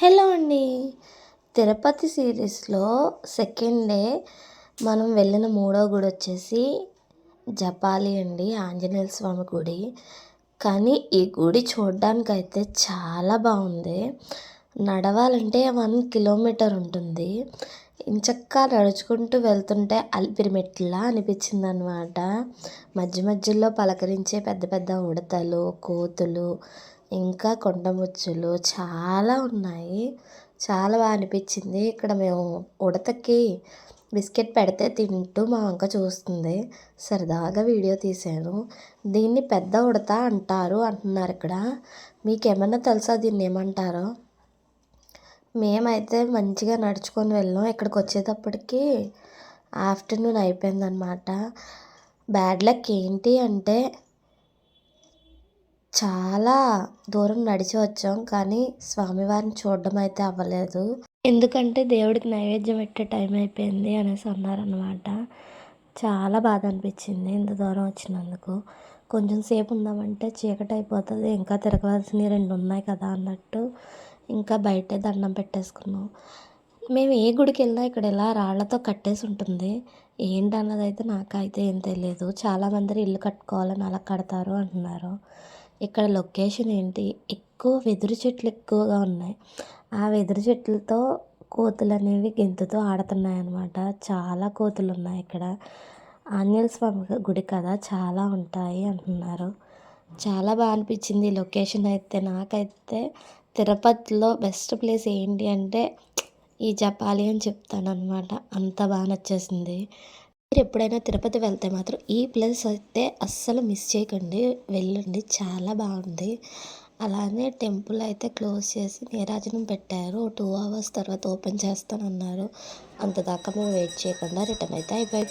Hello అండి. తిరుపతి సిరీస్‌లో second day మనం వెళ్ళిన మూడో గుడొచ్చేసి జపాలి అండి. ఆంజనేయ స్వామి గుడి. కానీ ఈ గుడి చూడ్డానికైతే చాలా బాగుంది. నడవాలంటే 1 కిలోమీటర్ ఉంటుంది. ఎంచక్కా నడుచుకుంటూ వెళ్తుంటే అలిపిరి మెట్లా అనిపించిందనమాట. మధ్య మధ్యలో పలకరించే పెద్ద పెద్ద ఉడతలు, కోతులు, ఇంకా కొండముచ్చులు చాలా ఉన్నాయి. చాలా అనిపించింది. ఇక్కడ మేము ఉడతకి బిస్కెట్ పెడితే తింటూ మా వంక చూస్తుంది. సరదాగా వీడియో తీశాను. దీన్ని పెద్ద ఉడత అంటారు అంటున్నారు ఇక్కడ. మీకేమన్నా తెలుసా దీన్ని ఏమంటారో? మేమైతే మంచిగా నడుచుకొని వెళ్ళాం. ఇక్కడికి వచ్చేటప్పటికి ఆఫ్టర్నూన్ అయిపోయిందనమాట. బ్యాడ్ లక్ ఏంటి అంటే చాలా దూరం నడిచి వచ్చాం. కానీ స్వామివారిని చూడడం అయితే అవ్వలేదు. ఎందుకంటే దేవుడికి నైవేద్యం పెట్టే టైం అయిపోయింది అనేసి అన్నారనమాట. చాలా బాధ అనిపించింది ఇంత దూరం వచ్చినందుకు. కొంచెం సేపు ఉందామంటే చీకటి అయిపోతుంది, ఇంకా తిరగవలసినవి 2 ఉన్నాయి కదా అన్నట్టు ఇంకా బయటే దండం పెట్టేసుకున్నాం. మేము ఏ గుడికి వెళ్ళినా ఇక్కడ ఇలా రాళ్లతో కట్టేసి ఉంటుంది. ఏంటన్నది అయితే నాకైతే ఏం తెలియదు. చాలామంది ఇల్లు కట్టుకోవాలని అలా కడతారు అంటున్నారు. ఇక్కడ లొకేషన్ ఏంటి, ఎక్కువ వెదురు చెట్లు ఎక్కువగా ఉన్నాయి. ఆ వెదురు చెట్లతో కోతులు అనేవి గెంతుతూ ఆడుతున్నాయి అన్నమాట. చాలా కోతులు ఉన్నాయి ఇక్కడ. ఆంజనేయ స్వామి గుడి కదా, చాలా ఉంటాయి అంటున్నారు. చాలా బాగా అనిపించింది ఈ లొకేషన్ అయితే. నాకైతే తిరుపతిలో బెస్ట్ ప్లేస్ ఏంటి అంటే ఈ జపాలి అని చెప్తానన్నమాట. అంత బాగా నచ్చేసింది. మీరు ఎప్పుడైనా తిరుపతి వెళ్తే మాత్రం ఈ ప్లేస్ అయితే అస్సలు మిస్ చేయకండి, వెళ్ళండి. చాలా బాగుంది. అలానే టెంపుల్ అయితే క్లోజ్ చేసి నీరాజనం పెట్టారు. 2 అవర్స్ తర్వాత ఓపెన్ చేస్తానన్నారు. అంతదాకా మేము వెయిట్ చేయకుండా రిటర్న్ అయితే అయిపోయి